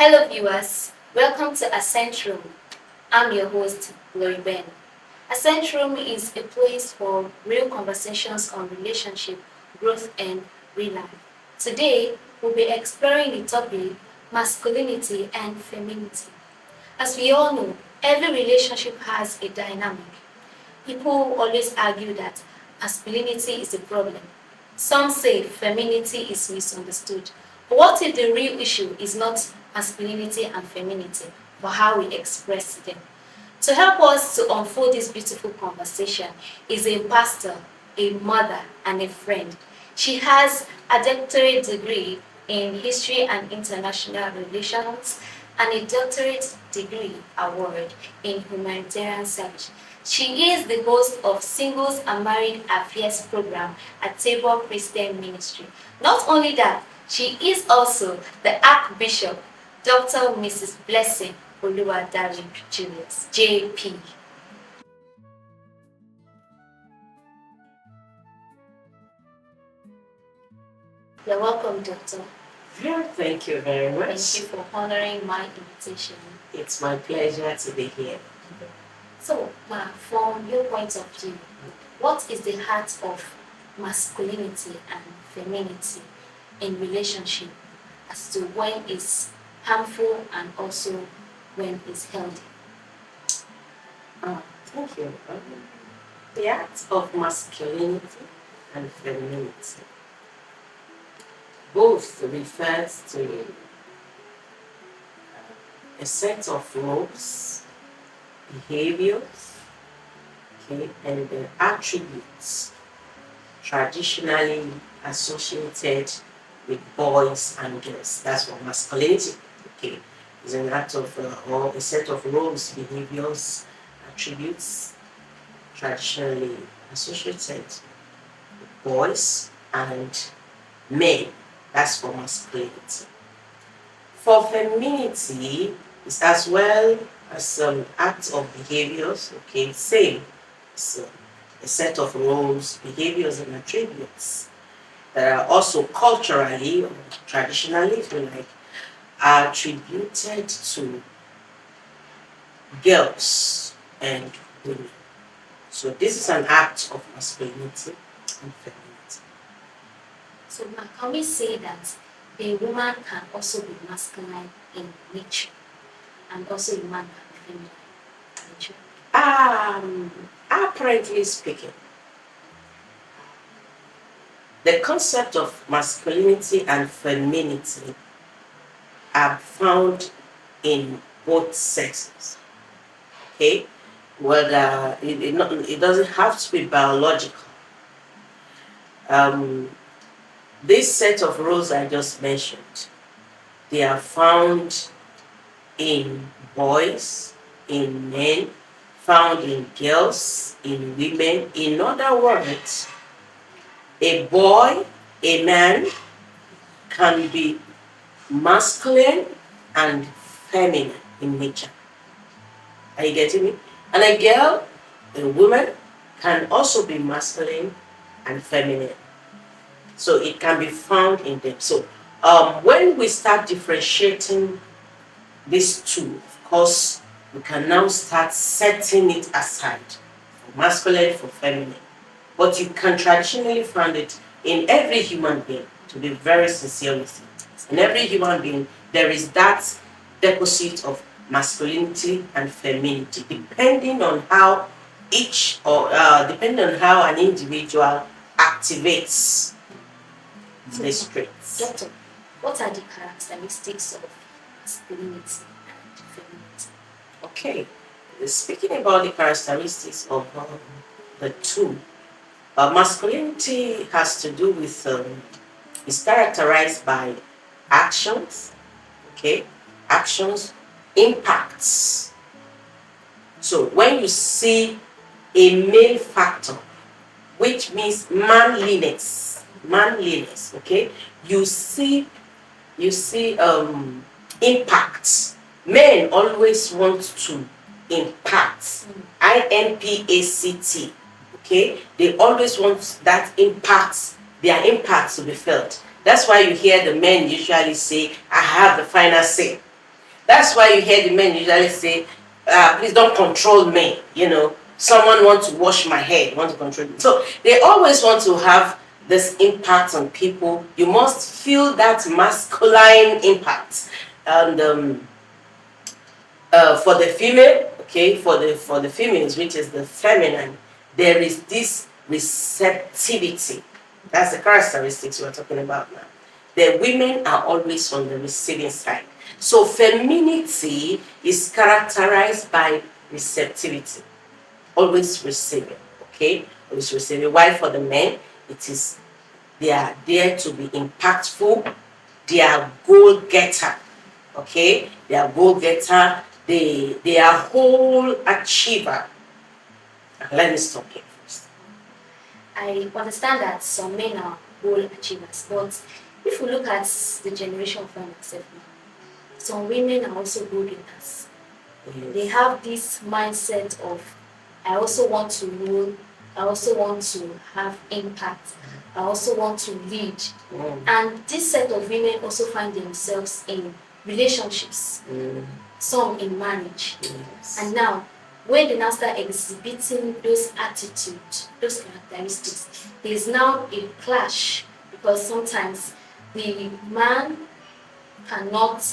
Hello viewers, welcome to Ascent Room. I'm your host, Glory Ben. Ascent Room is a place for real conversations on relationship, growth, and real life. Today, we'll be exploring the topic masculinity and femininity. As we all know, every relationship has a dynamic. People always argue that masculinity is a problem. Some say femininity is misunderstood. But what if the real issue is not masculinity and femininity, but how we express them? To help us to unfold this beautiful conversation is a pastor, a mother, and a friend. She has a doctorate degree in history and international relations and a doctorate degree award in humanitarian science. She is the host of Singles and Married Affairs program at Tabor Christian Ministry. Not only that, she is also the Archbishop, Dr. Mrs. Blessing Oluwadari Julius, JP. You're welcome, Doctor. Yeah, thank you very much. Thank you for honoring my invitation. It's my pleasure to be here. So, Ma, from your point of view, what is the heart of masculinity and femininity in relationship as to when it's harmful and also when it's healthy? Thank you. The act of masculinity and femininity both refers to a set of roles, behaviors, and attributes traditionally associated with boys and girls. That's what masculinity, is an act of or a set of roles, behaviors, attributes traditionally associated with boys and men. That's for masculinity. For femininity, it's as well as acts of behaviors, same. So a set of roles, behaviors, and attributes that are also culturally or traditionally, if you like, attributed to girls and women. So this is an act of masculinity and femininity. So, Ma, can we say that a woman can also be masculine in nature and also a man can be feminine in nature? Apparently speaking, the concept of masculinity and femininity are found in both sexes. Well, it doesn't have to be biological. This set of roles I just mentioned, they are found in boys, in men, found in girls, in women. In other words, a boy, a man, can be masculine and feminine in nature. Are you getting me? And a girl, a woman, can also be masculine and feminine. So it can be found in them. So when we start differentiating these two, of course, we can now start setting it aside for masculine, for feminine. But you can traditionally find it in every human being, to be very sincere with you. In every human being, there is that deposit of masculinity and femininity, depending on how depending on how an individual activates these traits. Doctor, what are the characteristics of masculinity and femininity? Okay, speaking about the characteristics of the two, masculinity has to do with, is characterized by actions, actions, impacts. So when you see a male factor, which means manliness, you see impacts. Men always want to impact, IMPACT. They always want that impact, their impact to be felt. That's why you hear the men usually say, I have the final say. That's why you hear the men usually say, please don't control me, someone wants to wash my head, want to control me. So they always want to have this impact on people. You must feel that masculine impact. And for the female, okay, for the females, which is the feminine, there is this receptivity. That's the characteristics we're talking about now. The women are always on the receiving side. So femininity is characterized by receptivity, always receiving, okay, always receiving. While for the men, they are there to be impactful. They are goal getter, okay, they are goal getter. They are whole achiever. Let me stop here first. I understand that some men are goal achievers, but if we look at the generation of myself now, some women are also goal getters. Yes. They have this mindset of, I also want to rule, I also want to have impact, I also want to lead. And this set of women also find themselves in relationships, some in marriage. Yes. And now, when they now start exhibiting those attitudes, those characteristics, there's now a clash, because sometimes the man cannot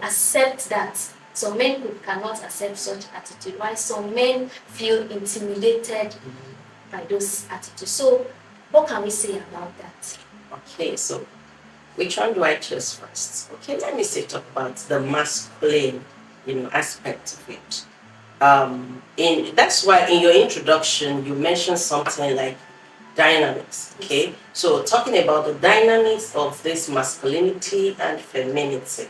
accept that. Some men cannot accept such attitude, while some men feel intimidated by those attitudes. So what can we say about that? Okay, so which one do I choose first? Okay, let me talk about the masculine, aspect of it. That's why in your introduction you mentioned something like dynamics. Okay, so talking about the dynamics of this masculinity and femininity.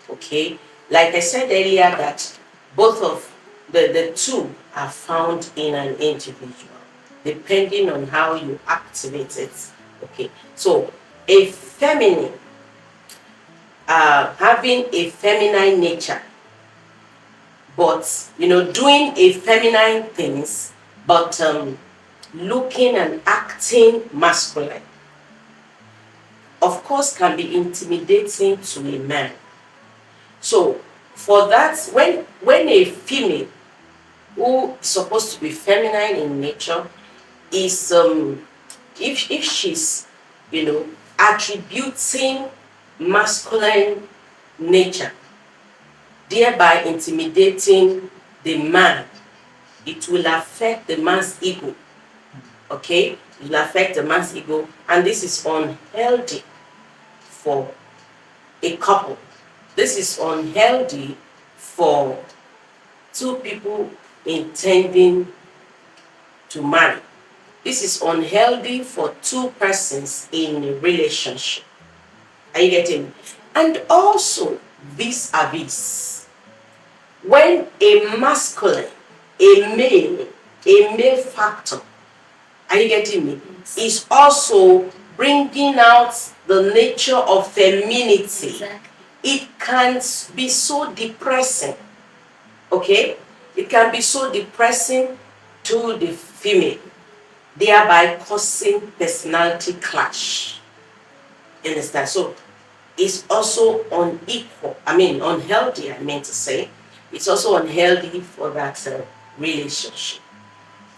Okay, like I said earlier, that both of the two are found in an individual, depending on how you activate it. Okay, so a feminine, having a feminine nature, but doing a feminine things, but looking and acting masculine, of course, can be intimidating to a man. So for that, when a female who is supposed to be feminine in nature is if she's attributing masculine nature, thereby intimidating the man, it will affect the man's ego. Okay, it will affect the man's ego, and this is unhealthy for a couple. This is unhealthy for two people intending to marry. This is unhealthy for two persons in a relationship. Are you getting me? And also, vis-a-vis, when a masculine, a male factor, are you getting me, is also bringing out the nature of femininity, Exactly. it can be so depressing. Okay, it can be so depressing to the female, thereby causing personality clash. You understand? So it's also unhealthy, I meant to say. It's also unhealthy for that relationship.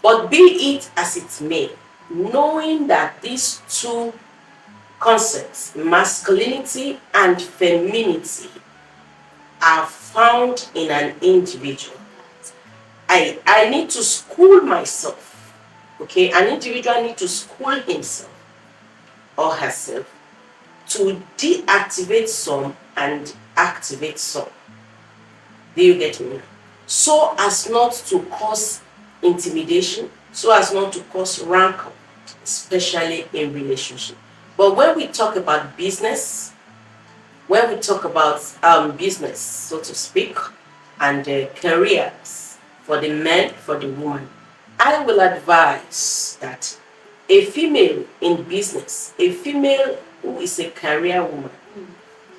But be it as it may, knowing that these two concepts, masculinity and femininity, are found in an individual, I need to school myself. Okay, an individual needs to school himself or herself to deactivate some and activate some. Do you get me? So as not to cause intimidation, so as not to cause rancor, especially in relationship. But when we talk about business, business, so to speak, and careers for the men, for the woman, I will advise that a female in business, a female who is a career woman,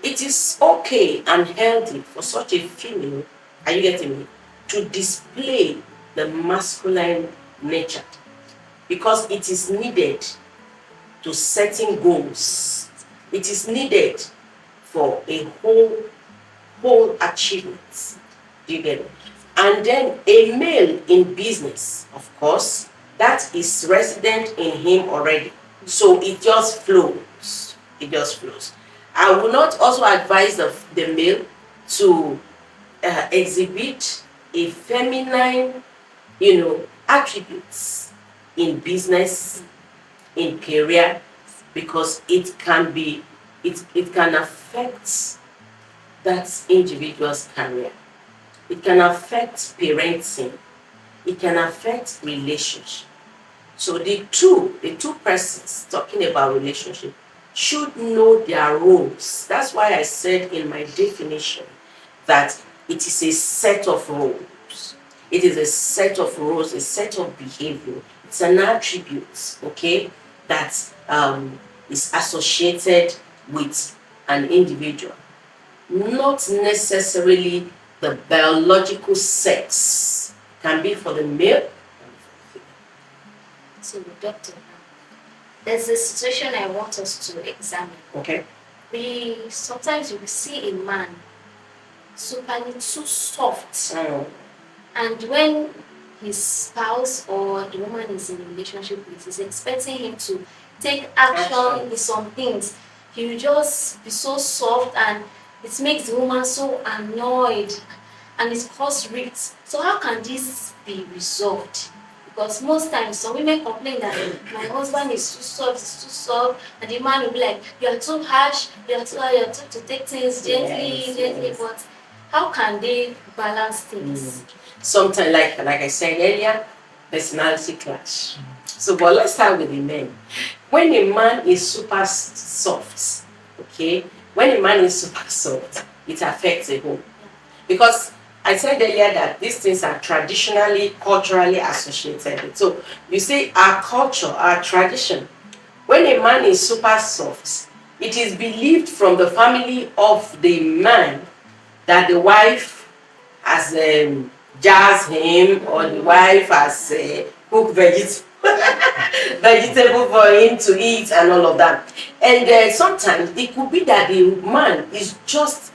it is okay and healthy for such a female, are you getting me, to display the masculine nature, because it is needed to setting goals. It is needed for a whole whole achievements. Do you get it? And then a male in business, of course, that is resident in him already. So it just flows. It just flows. I will not also advise the male to exhibit a feminine, attributes in business, in career, because it can affect that individual's career. It can affect parenting. It can affect relationship. So the two persons talking about relationship should know their roles. That's why I said in my definition that it is a set of roles. It is a set of roles, a set of behavior. It's an attribute, okay, that is associated with an individual, not necessarily the biological sex. Can be for the male. So, doctor, there's a situation I want us to examine. Okay. We sometimes we see a man superly too soft, and when his spouse or the woman is in a relationship with is expecting him to take action in some things, he will just be so soft, and it makes the woman so annoyed, and it causes rifts. So how can this be resolved? Because most times some women complain that my husband is too soft, and the man will be like, you are too harsh, you are too to take things gently, Yes. but how can they balance things? Sometimes, like I said earlier, personality clash. So, but let's start with the men. When a man is super soft, okay, when a man is super soft, it affects the home. Because I said earlier that these things are traditionally, culturally associated. So you see, our culture, our tradition, when a man is super soft, it is believed from the family of the man that the wife has jazzed him, or the wife has cooked vegetable for him to eat and all of that. And sometimes it could be that the man is just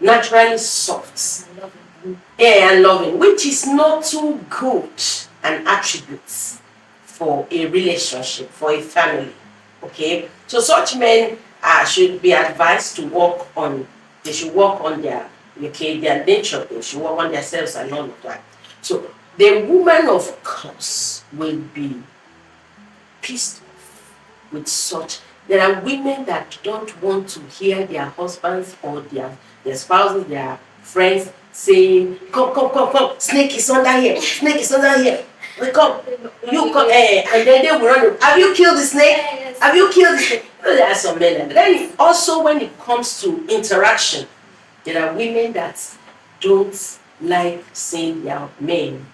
naturally soft, and loving, which is not too good an attribute for a relationship, for a family. Okay, so such men should be advised to work on. They should work on their nature. They should work on themselves and all of that. So the woman, of course, will be pissed off with such. There are women that don't want to hear their husbands or their spouses, their friends saying, come, come, come, come, snake is under here, snake is under here. We come, you come, and then they will run. Have you killed the snake? Have you killed the snake? There are some men. But then also when it comes to interaction, there are women that don't like seeing their men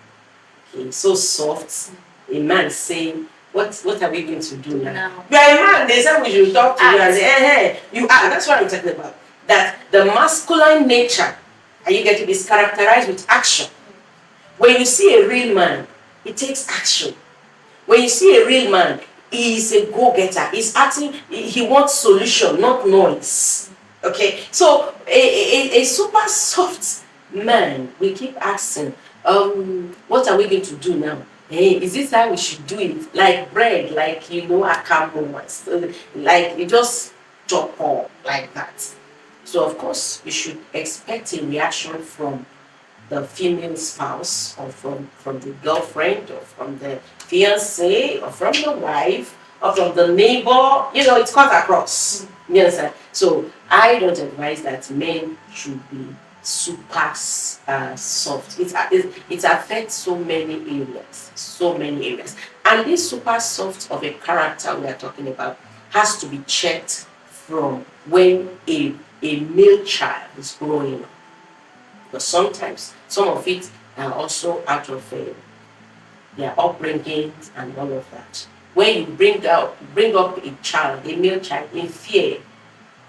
so soft. A man saying, what are we going to do now? You are a man, they said we should talk to you and say, hey, you are. That's what I'm talking about. That the masculine nature, and you get to be characterized with action. When you see a real man, he takes action. When you see a real man, he is a go-getter. He's acting, he wants solution, not noise. Okay? So a super soft man, we keep asking, what are we going to do now? Hey, is this how we should do it? Like bread, like a compromise. Like you just chop up like that. So of course we should expect a reaction from the female spouse, or from the girlfriend, or from the fiance, or from the wife, or from the neighbor. It's cut across. You understand? So I don't advise that men should be super soft. It affects so many areas. So many areas. And this super soft of a character we are talking about has to be checked from when a male child is growing up. But sometimes some of it are also out of their upbringing and all of that. When you bring up a child, a male child, in fear,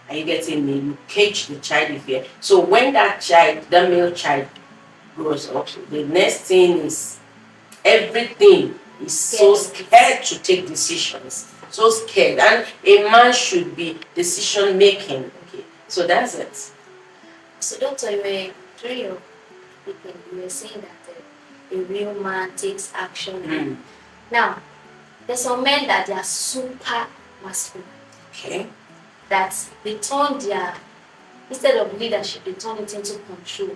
and you getting me, you cage the child in fear. So when that male child grows up, the next thing is everything is so scared to take decisions. So scared. And a man should be decision making. Okay. So that's it. So, Doctor, during your speaking, you were saying that a real man takes action. Mm. Now, there's some men that they are super masculine. Okay. That they turn their, instead of leadership, they turn it into control.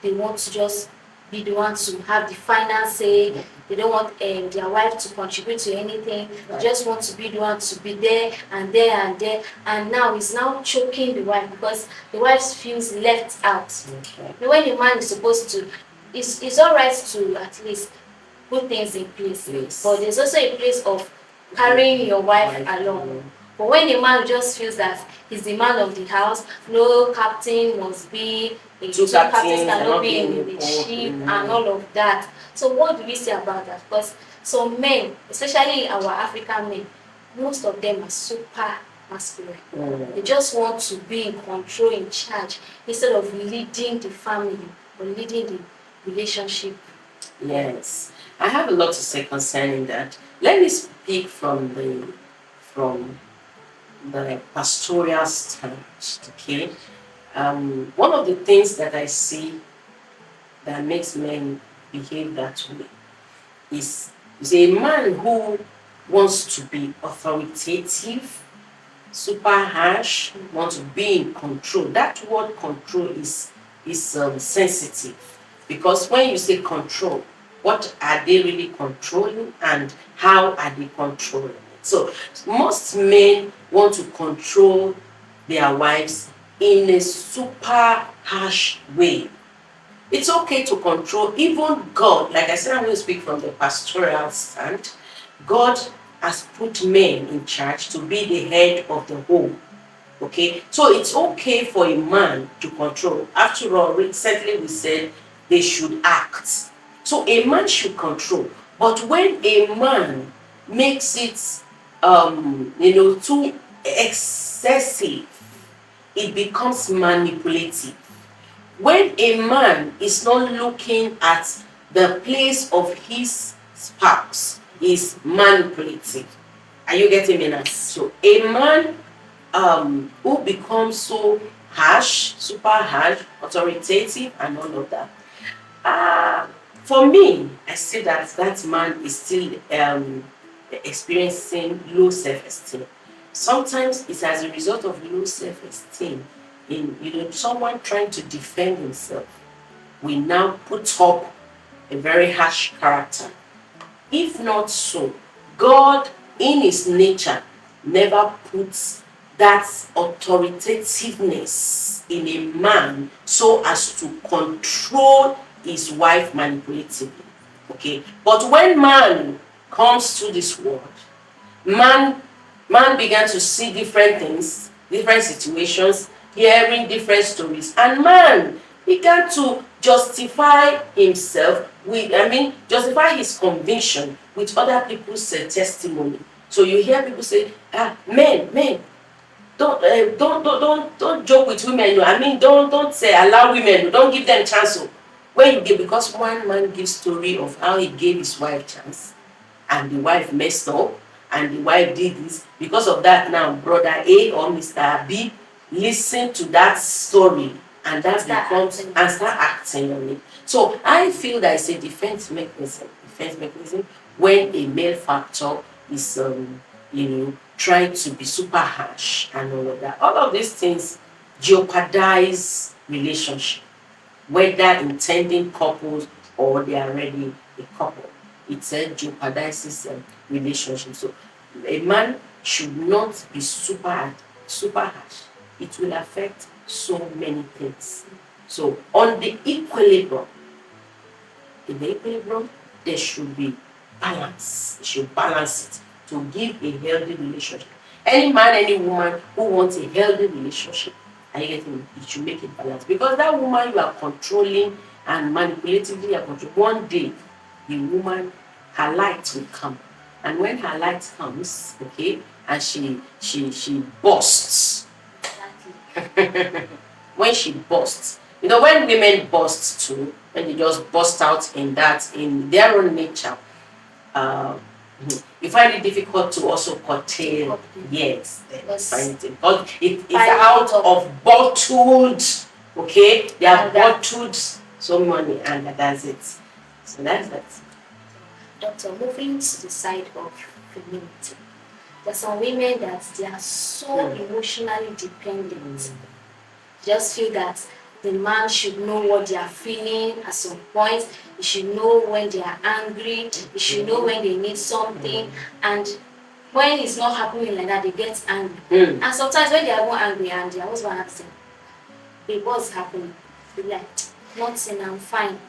They want to just be the one to have the final say. They don't want their wife to contribute to anything. They just want to be the one to be there and there and there. And now it's now choking the wife because the wife feels left out. Okay. When a man is supposed to, it's all right to at least put things in place. Yes. But there's also a place of carrying your wife along. But when a man just feels that he's the man of the house, no captain must be, two captains cannot be in the ship and all of that. So what do we say about that? Because some men, especially our African men, most of them are super masculine. They just want to be in control, in charge, instead of leading the family or leading the relationship. Yes. I have a lot to say concerning that. Let me speak from the pastoral stance. Okay. One of the things that I see that makes men behave that way is a man who wants to be authoritative, super harsh, wants to be in control. That word control is sensitive, because when you say control, what are they really controlling and how are they controlling it? So most men want to control their wives in a super harsh way. It's okay to control. Even God, like I said, I'm going to speak from the pastoral stand. God has put men in charge to be the head of the home. Okay, so it's okay for a man to control. After all, recently we said they should act. So a man should control. But when a man makes it, too excessive, it becomes manipulative. When a man is not looking at the place of his spouse, is manipulative. Are you getting me now? So a man who becomes so harsh, super harsh, authoritative, and all of that. For me, I see that that man is still experiencing low self-esteem. Sometimes it's as a result of low self-esteem in someone trying to defend himself. We now put up a very harsh character. If not so, God in his nature never puts that authoritativeness in a man so as to control his wife manipulatively. Okay, but when man comes to this world, man began to see different things, different situations, hearing different stories, and man began to justify himself with, justify his conviction with other people's testimony. So you hear people say, men, don't joke with women. Don't say allow women. Don't give them chance. When you give, because one man gives story of how he gave his wife chance, and the wife messed up, and the wife did this. Because of that, now brother A or Mr. B listen to that story, and that becomes and start acting on it. So I feel that it's a defense mechanism. When a male factor is trying to be super harsh and all of that. All of these things jeopardize relationship, whether intending couples or they are already a couple. It jeopardizes relationship. So a man should not be super harsh. It will affect so many things. So on the equilibrium, there should be balance. You should balance it to give a healthy relationship. Any man, any woman who wants a healthy relationship, are you getting it? You should make it balanced. Because that woman you are controlling and manipulatively you are controlling, one day the woman, her light will come. And when her light comes, okay, and she bursts. When she bursts, when women burst too, when they just burst out in their own nature, you find it difficult to also curtail. Yes, find it because it is out of bottled Okay, they have And that, bottled some money, and that's it. So that's that. Doctor, moving to the side of femininity, there's some women that they are so emotionally dependent. Just feel that the man should know what they are feeling at some point. He should know when they are angry. He should know when they need something. And when it's not happening like that, they get angry. And sometimes when they are more angry and their husband asks them, babe, what's happening? Be like, nothing, I'm fine.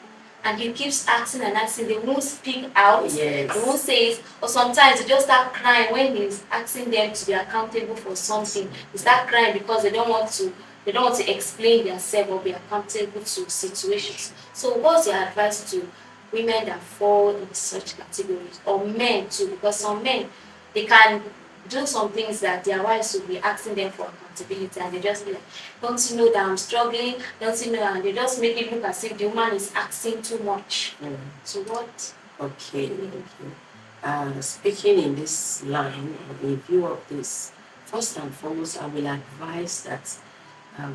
And he keeps asking and asking, they won't speak out, Yes. they won't say it, or sometimes they just start crying when he's asking them to be accountable for something. They start crying because they don't want to explain themselves or be accountable to situations. So what's your advice to women that fall in such categories, or men too? Because some men, they can do some things that their wives will be asking them for accountability, and they just be like, don't you know that I'm struggling? Don't you know? And they just make it look as if the woman is asking too much. So what? Okay. Speaking in this line, in view of this, first and foremost, I will advise that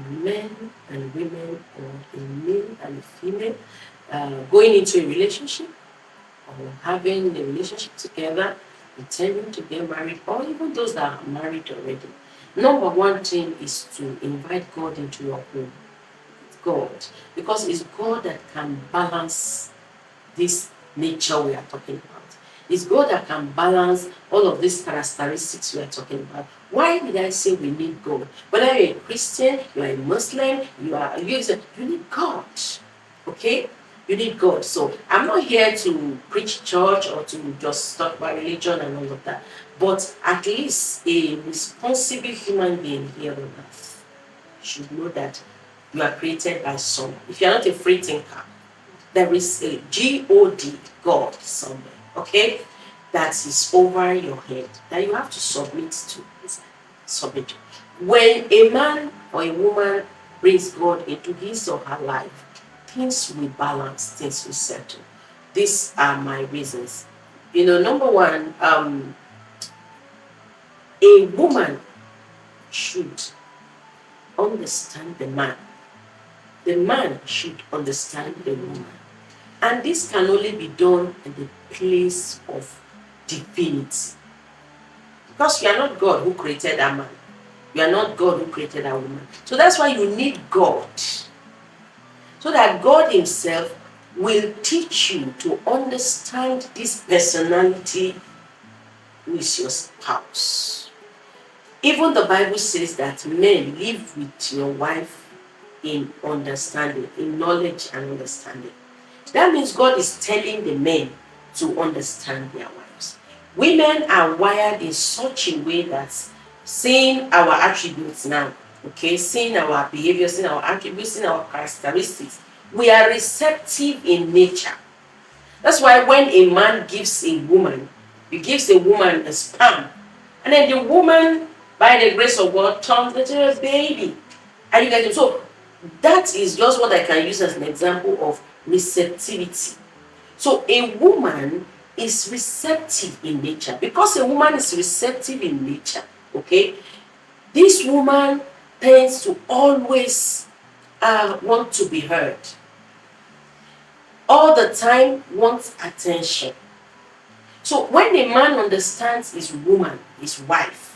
men and women, or a male and a female, going into a relationship or having a relationship together, intending to get married, or even those that are married already. Number one thing is to invite God into your home. God, because it's God that can balance this nature we are talking about. It's God that can balance all of these characteristics we are talking about. Why did I say we need God? Whether you're a Christian, you're a Muslim, you need God. Okay? You need God. So I'm not here to preach church or to just talk about religion and all of that. But at least a responsible human being here on earth should know that you are created by someone. If you're not a free thinker, there is a God, God somewhere, okay, that is over your head that you have to submit to. Submit to. When a man or a woman brings God into his or her life, things will balance, things will settle. These are my reasons. Number one, a woman should understand the man. The man should understand the woman. And this can only be done in the place of divinity. Because you are not God who created that man. You are not God who created that woman. So that's why you need God. So that God Himself will teach you to understand this personality who is your spouse. Even the Bible says that men live with your wife in understanding, in knowledge and understanding. That means God is telling the men to understand their wives. Women are wired in such a way that seeing our attributes now, okay, seeing our behavior, seeing our attributes, seeing our characteristics, we are receptive in nature. That's why when a man gives a woman, he gives a woman a sperm, and then the woman, by the grace of God, turns into a baby. And you get it? So that is just what I can use as an example of receptivity. So a woman is receptive in nature. Because a woman is receptive in nature, okay, this woman tends to always want to be heard. All the time wants attention. So when a man understands his woman, his wife,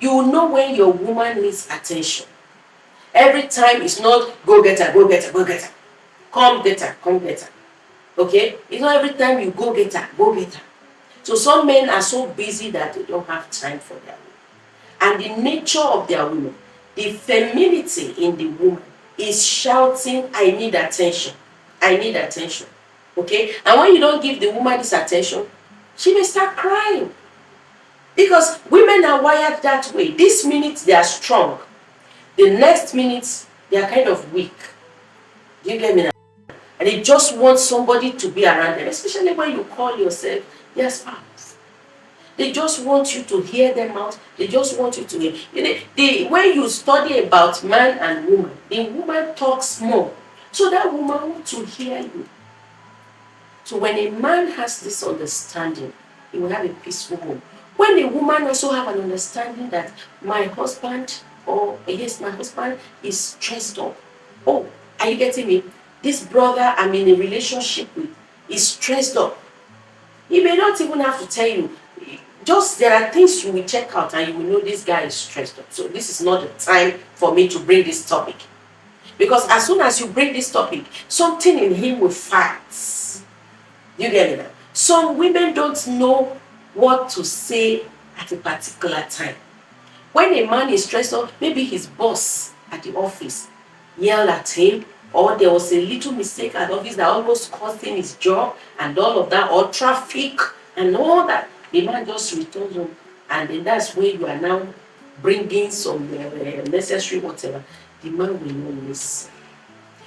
you will know when your woman needs attention. Every time it's not go get her, go get her, go get her. Come get her, come get her. Okay? It's not every time you go get her, go get her. So some men are so busy that they don't have time for their women. And the nature of their women, the femininity in the woman is shouting, I need attention. I need attention. Okay? And when you don't give the woman this attention, she may start crying. Because women are wired that way. This minute they are strong. The next minute they are kind of weak. Do you get me now? And they just want somebody to be around them, especially when you call yourself their spouse. They just want you to hear them out. They just want you to hear. When you study about man and woman, the woman talks more. So that woman wants to hear you. So when a man has this understanding, he will have a peaceful home. When a woman also have an understanding that my husband, or yes, my husband is stressed up. Oh, Are you getting me? This brother I'm in a relationship with is stressed up. He may not even have to tell you. Just there are things you will check out and you will know this guy is stressed up. So this is not the time for me to bring this topic. Because as soon as you bring this topic, something in him will fight. You get me now? Some women don't know what to say at a particular time. When a man is stressed out, maybe his boss at the office yelled at him, or there was a little mistake at the office that almost cost him his job and all of that, or traffic and all that. The man just returns home, and then that's where you are now bringing some necessary whatever. The man will not listen.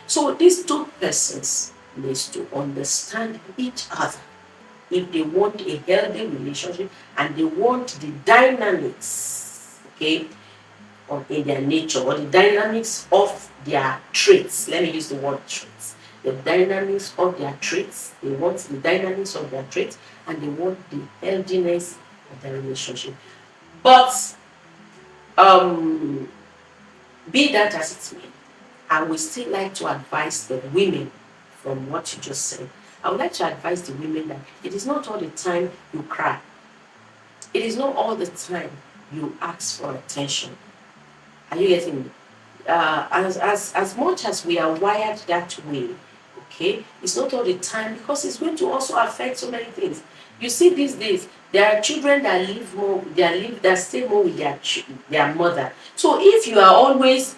So these two persons need to understand each other if they want a healthy relationship and they want the dynamics, okay, in their nature, or the dynamics of their traits. Let me use the word traits. The dynamics of their traits. They want the dynamics of their traits and they want the healthiness of their relationship. But be that as it may, I would still like to advise the women from what you just said. I would like to advise the women that it is not all the time you cry. It is not all the time you ask for attention. Are you getting me? As much as we are wired that way, okay, it's not all the time because it's going to also affect so many things. You see, these days there are children that that stay more with their mother. So if you are always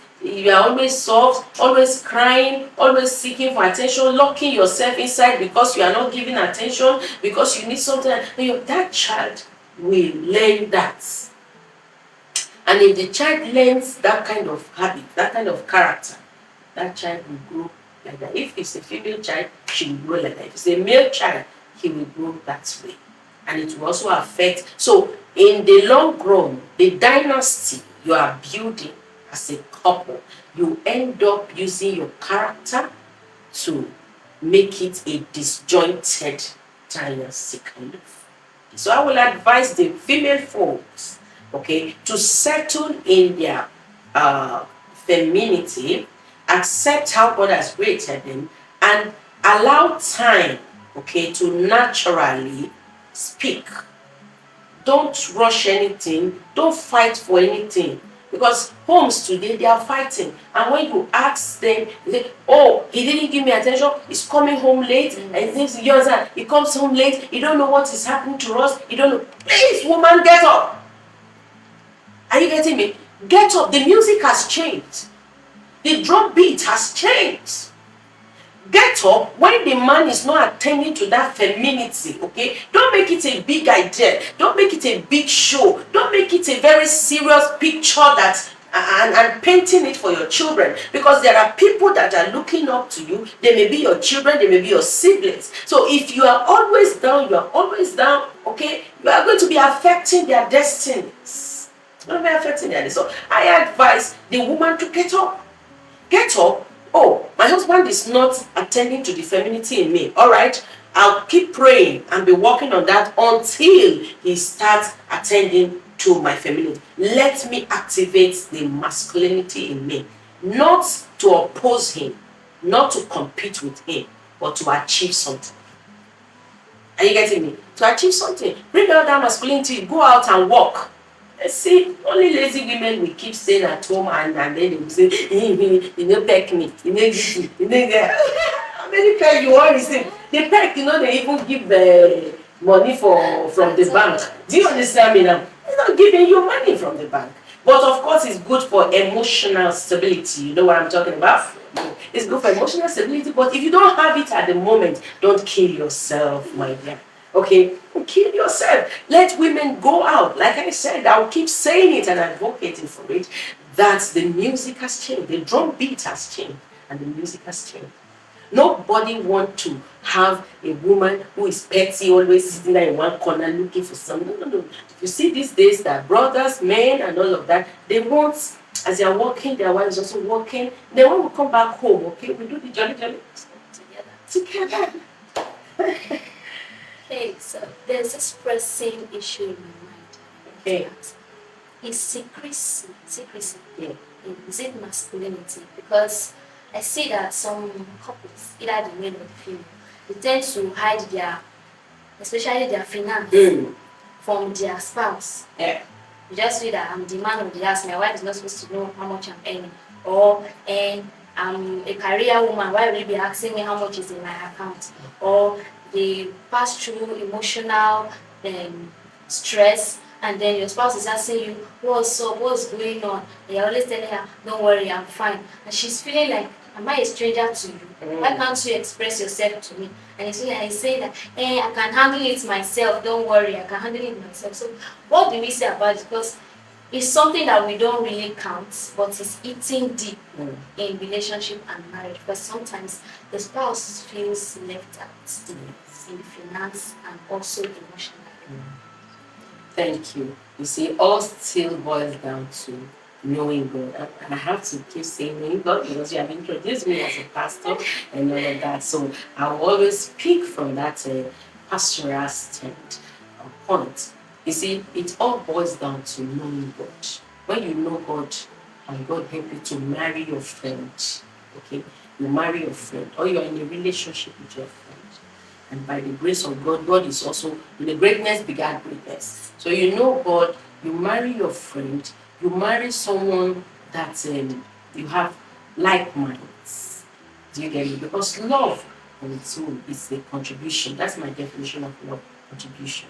soft, always crying, always seeking for attention, locking yourself inside because you are not giving attention, because you need something, that child will learn that. And if the child learns that kind of habit, that kind of character, that child will grow like that. If it's a female child, she will grow like that. If it's a male child, he will grow that way. And it will also affect. So, in the long run, the dynasty you are building as a couple, you end up using your character to make it a disjointed dynasty kind of. So, I will advise the female folks, okay, to settle in their femininity, accept how God has created them, and allow time, okay, to naturally speak. Don't rush anything, don't fight for anything. Because homes today, they are fighting. And when you ask them, they say, oh, he didn't give me attention, he's coming home late, and you understand, he comes home late, you don't know what is happening to us, you don't know. Please, woman, get up. Are you getting me? Get up. The music has changed. The drum beat has changed. Get up when the man is not attending to that femininity, okay? Don't make it a big idea. Don't make it a big show. Don't make it a very serious picture that and painting it for your children, because there are people that are looking up to you. They may be your children, they may be your siblings. So if you are always down, okay, you are going to be affecting their destinies. Don't be affecting their destinies. So I advise the woman to get up. Get up. Oh, my husband is not attending to the femininity in me. All right, I'll keep praying and be working on that until he starts attending to my femininity. Let me activate the masculinity in me, not to oppose him, not to compete with him, but to achieve something. Are you getting me? To achieve something. Bring out that masculinity, go out and work. See, only lazy women will keep staying at home and then they will say, you know, peck me, you know, give me, you know, get. How many peck you want to see? The peck, you know, they even give money from the bank. Do you understand me now? They're not giving you money from the bank. But of course, it's good for emotional stability. You know what I'm talking about? It's good for emotional stability, but if you don't have it at the moment, don't kill yourself, my dear. Okay, kill yourself. Let women go out. Like I said, I'll keep saying it and advocating for it, that the music has changed. The drum beat has changed and the music has changed. Nobody wants to have a woman who is petty, always sitting there in one corner looking for something. No. You see these days that brothers, men, and all of that, they want, as they are working, their wives also working. Then when we come back home, okay, we do the jolly together. Okay, so there's this pressing issue in my mind. Okay. Is secrecy, Yeah. is it masculinity? Because I see that some couples, either the male or the female, they tend to hide their, especially their finance, from their spouse. Yeah. You just feel that I'm the man of the house, my wife is not supposed to know how much I'm earning. Or, and I'm a career woman, why will you be asking me how much is in my account? Or they pass through emotional stress, and then your spouse is asking you, what's up, what's going on? And you're always telling her, don't worry, I'm fine. And she's feeling like, am I a stranger to you? Why can't you express yourself to me? And he's saying that, I can handle it myself, don't worry, I can handle it myself. So what do we say about it? Because it's something that we don't really count, but it's eating deep in relationship and marriage. Because sometimes the spouse feels left out in finance and also emotionally. Thank you. You see, all still boils down to knowing God. I have to keep saying knowing God because you have introduced me as a pastor and all of that. So I will always speak from that pastoral point. You see, it all boils down to knowing God. When you know God and God help you to marry your friend, okay, you marry your friend or you're in a relationship with your friend. And by the grace of God, God is also, the greatness begat greatness. So you know God, you marry your friend, you marry someone that you have like minds. Do you get me? Because love on its own is a contribution. That's my definition of love, contribution.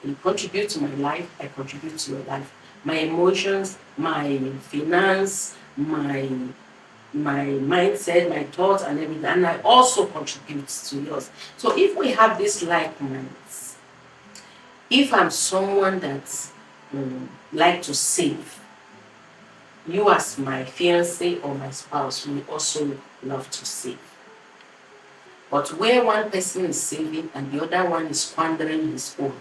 You contribute to my life, I contribute to your life. My emotions, my finance, my mindset, my thoughts, and everything, and I also contribute to yours. So if we have this like minds, if I'm someone that like to save, you as my fiance or my spouse will also love to save. But where one person is saving and the other one is squandering his own,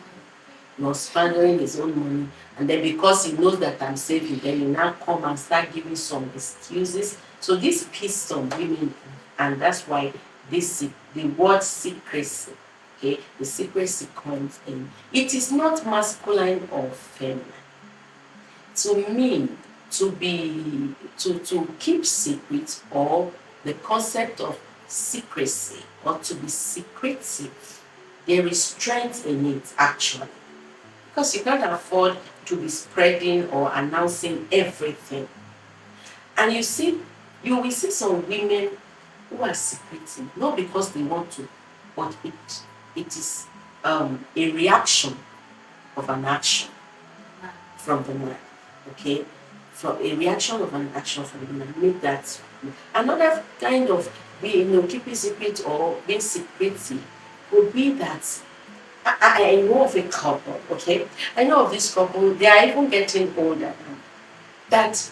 squandering his own money, and then because he knows that I'm saving, then he now come and start giving some excuses. So this piece some women, and that's why the word secrecy, okay, the secrecy comes in. It is not masculine or feminine. To me, to keep secret, or the concept of secrecy or to be secretive, there is strength in it actually. Because you can't afford to be spreading or announcing everything. And you will see some women who are secretive, not because they want to, but it is a reaction of an action from the man. Okay? From a reaction of an action from the man. Make that another kind of keeping secret or being secretive would be that I know of a couple, okay? I know of this couple, they are even getting older now. That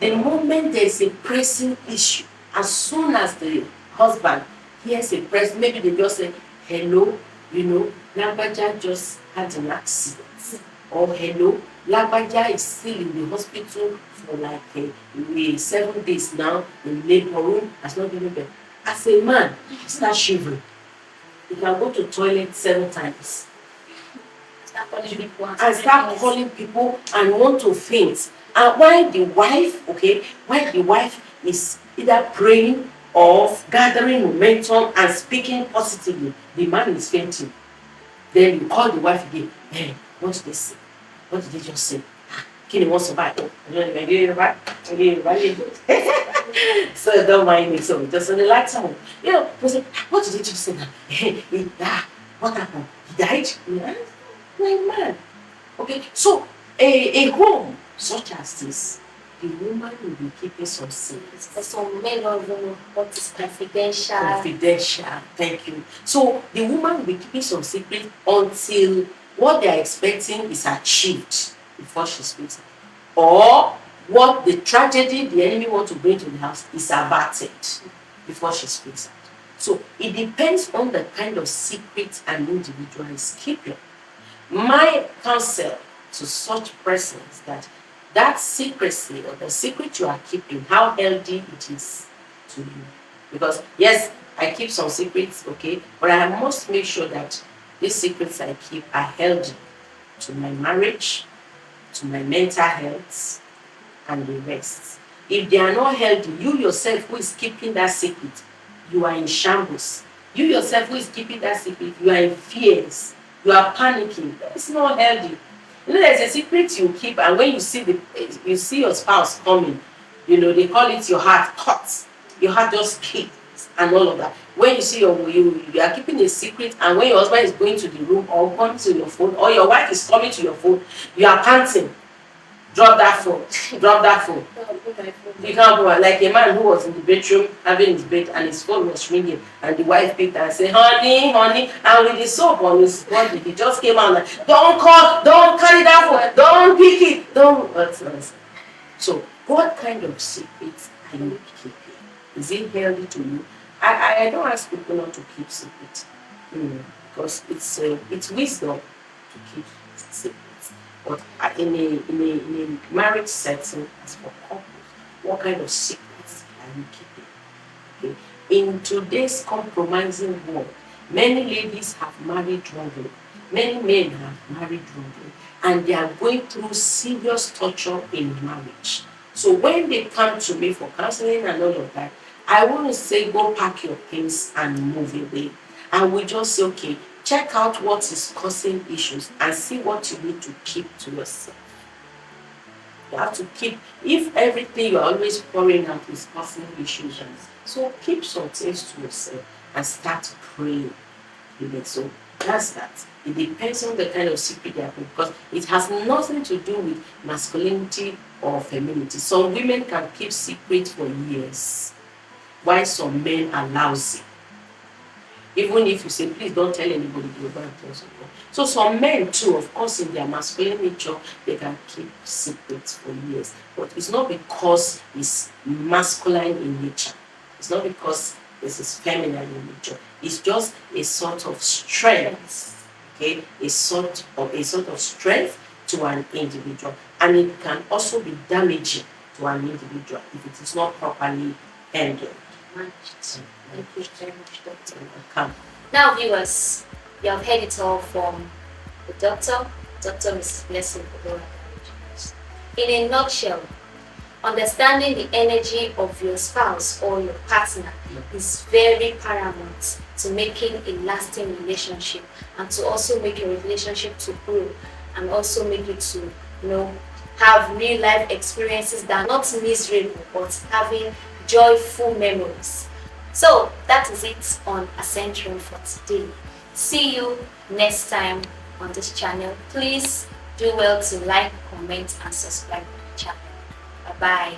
the moment there's a pressing issue, as soon as the husband hears a press, maybe they just say, hello, Lagbaja just had an accident. Or hello, Lagbaja is still in the hospital for like 7 days now in labor room, has not been there. As a man, you start shivering. You can go to toilet 7 times. Start calling people and want to faint. And while the wife is either praying or gathering momentum and speaking positively, the man is fainting. Then you call the wife again. Hey, what did they say? What did they just say? Kini wants to buy. So don't mind me. So just on the light sound. What did they just say now? What happened? He died? Like man. Okay, so a home such as this, the woman will be keeping some secrets. For some men don't know what is confidential. Confidential, thank you. So the woman will be keeping some secrets until what they are expecting is achieved before she speaks. Or what the tragedy the enemy wants to bring to the house is averted before she speaks out. So it depends on the kind of secret an individual is keeping. My counsel to such persons that secrecy or the secret you are keeping, how healthy it is to you. Because yes, I keep some secrets, okay, but I must make sure that these secrets I keep are healthy to my marriage, to my mental health, and the rest. If they are not healthy, you yourself who is keeping that secret, you are in shambles. You yourself who is keeping that secret, you are in fears. You are panicking. It's not healthy. There's a secret you keep, and when you see your spouse coming, they call it your heart cuts. Your heart just kicks and all of that. When you see you are keeping a secret, and when your husband is going to the room or coming to your phone, or your wife is coming to your phone, you are panting. Drop that phone. Drop that phone. You can't go like a man who was in the bedroom having his bed and his phone was ringing, and the wife picked and said, "Honey, honey," and with the soap on his body, he just came out like, "Don't call, don't carry that phone, don't pick it, don't." What's nonsense? So, what kind of secrets are you keeping? Is it healthy to you? I don't ask people not to keep secrets, because it's wisdom to keep secrets. But in a marriage setting, as for couples, what kind of secrets are you keeping? Okay? In today's compromising world, many ladies have married wrongly, many men have married wrongly, and they are going through serious torture in marriage. So when they come to me for counseling and all of that, I want to say, go pack your things and move away. I will just say, okay, check out what is causing issues and see what you need to keep to yourself. You have to keep, if everything you're always pouring out is causing issues, so keep some things to yourself and start praying. So that's that. It depends on the kind of secret they are in, because it has nothing to do with masculinity or femininity. Some women can keep secrets for years, while some men are lousy. Even if you say, please don't tell anybody, you'll go and tell someone. So some men too, of course, in their masculine nature, they can keep secrets for years. But it's not because it's masculine in nature. It's not because this is feminine in nature. It's just a sort of strength, okay? A sort of strength to an individual. And it can also be damaging to an individual if it is not properly handled. Thank you very much, Doctor. Now, viewers, you have heard it all from the Dr. Mrs. Blessing. In a nutshell, understanding the energy of your spouse or your partner is very paramount to making a lasting relationship, and to also make your relationship to grow, and also make it to, have real life experiences that are not miserable, but having joyful memories. So that is it on Ascent Room for today. See you next time on this channel. Please do well to like, comment, and subscribe to the channel. Bye bye.